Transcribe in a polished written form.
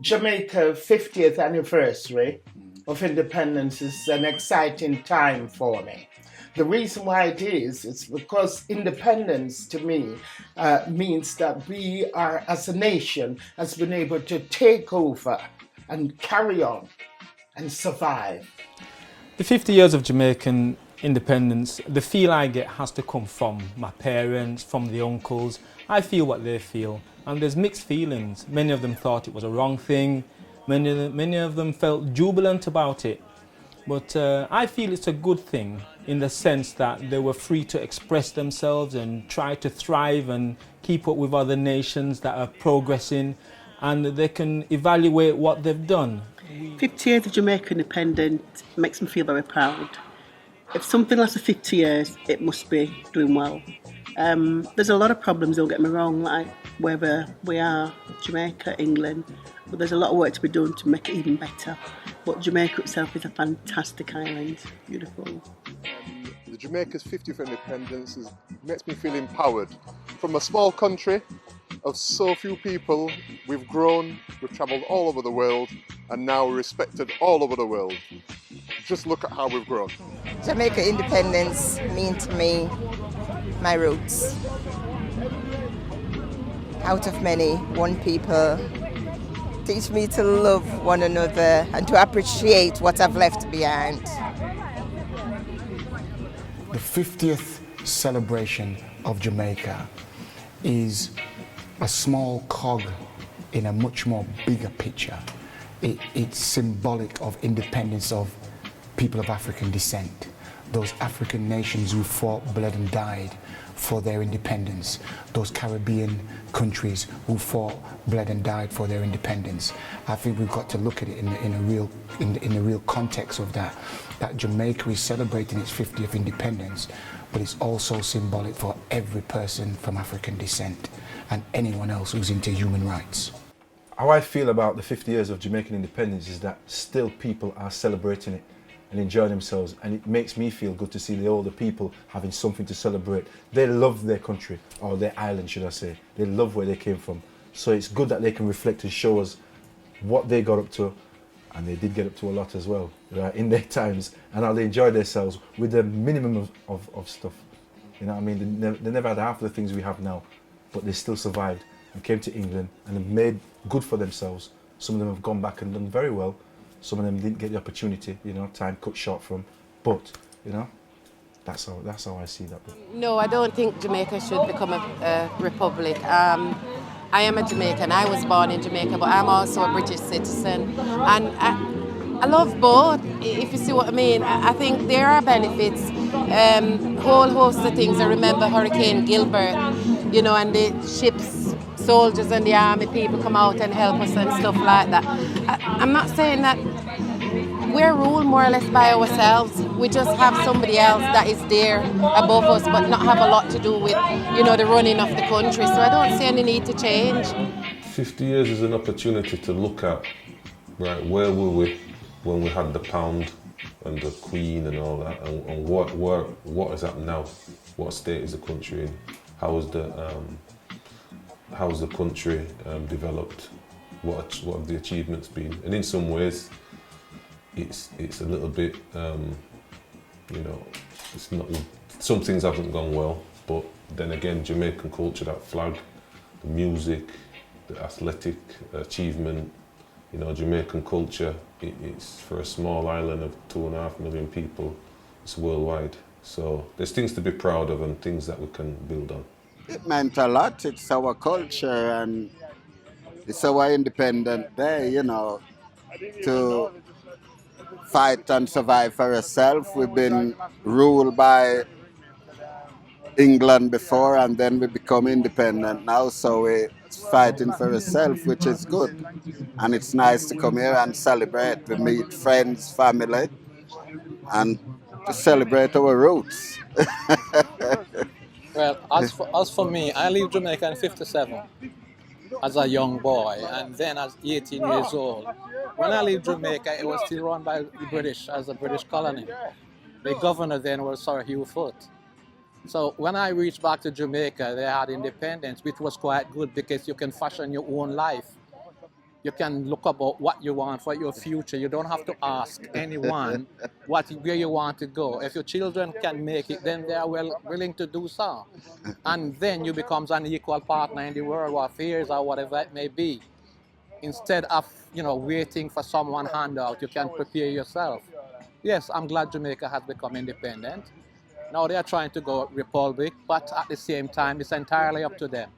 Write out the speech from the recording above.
Jamaica 50th anniversary of independence is an exciting time for me. The reason why it is because independence to me means that we are, as a nation, has been able to take over and carry on and survive. The 50 years of Jamaican independence, the feel I get has to come from my parents, from the uncles. I feel what they feel, and there's mixed feelings. Many of them thought it was a wrong thing. Many of them felt jubilant about it. But I feel it's a good thing in the sense that they were free to express themselves and try to thrive and keep up with other nations that are progressing, and they can evaluate what they've done. 50 years of Jamaica independence makes me feel very proud. If something lasts for 50 years, it must be doing well. There's a lot of problems, don't get me wrong, like whether we are Jamaica, England, but there's a lot of work to be done to make it even better. But Jamaica itself is a fantastic island, beautiful. The Jamaica's 50th independence makes me feel empowered. From a small country of so few people, we've grown, we've travelled all over the world, and now we're respected all over the world. Just look at how we've grown. Jamaica independence means to me my roots. Out of many, one people. Teach me to love one another and to appreciate what I've left behind. The 50th celebration of Jamaica is a small cog in a much more bigger picture. It's symbolic of independence of people of African descent, those African nations who fought, bled and died for their independence, those Caribbean countries who fought, bled and died for their independence. I think we've got to look at it in the real context of that Jamaica is celebrating its 50th independence, but it's also symbolic for every person from African descent and anyone else who's into human rights. How I feel about the 50 years of Jamaican independence is that still people are celebrating it and enjoying themselves, and it makes me feel good to see the older people having something to celebrate. They love their country, or their island should I say. They love where they came from. So it's good that they can reflect and show us what they got up to, and they did get up to a lot as well, right, in their times, and how they enjoyed themselves with the minimum of stuff. You know what I mean? They never had half of the things we have now, but they still survived and came to England and have made good for themselves. Some of them have gone back and done very well. Some of them didn't get the opportunity, you know, time cut short from. But, you know, that's how I see that. No, I don't think Jamaica should become a republic. I am a Jamaican. I was born in Jamaica, but I'm also a British citizen. And I love both, if you see what I mean. I think there are benefits. Whole host of things. I remember Hurricane Gilbert, you know, and the ships, soldiers and the army people come out and help us and stuff like that. I'm not saying that we're ruled more or less by ourselves. We just have somebody else that is there above us, but not have a lot to do with, you know, the running of the country. So I don't see any need to change. 50 years is an opportunity to look at, right, where were we when we had the pound and the Queen and all that, and what is happening now? What state is the country in? How's the country developed? What have the achievements been? And in some ways, it's a little bit, you know, it's not. Some things haven't gone well, but then again, Jamaican culture, that flag, the music, the athletic achievement, you know, Jamaican culture. It's for a small island of 2.5 million people. It's worldwide. So there's things to be proud of and things that we can build on. It meant a lot. It's our culture and it's our independent day, you know, to fight and survive for ourselves. We've been ruled by England before, and then we become independent now, so we're fighting for ourselves, which is good. And it's nice to come here and celebrate. We meet friends, family, and to celebrate our roots. Well, as for me, I leave Jamaica in 57 as a young boy, and then as 18 years old. When I leave Jamaica, it was still run by the British as a British colony. The governor then was Sir Hugh Foot. So when I reached back to Jamaica, they had independence, which was quite good because you can fashion your own life. You can look about what you want for your future. You don't have to ask anyone where you want to go. If your children can make it, then they are willing to do so. And then you become an equal partner in the world or affairs or whatever it may be. Instead of waiting for someone handout, you can prepare yourself. Yes, I'm glad Jamaica has become independent. Now they are trying to go republic, but at the same time, it's entirely up to them.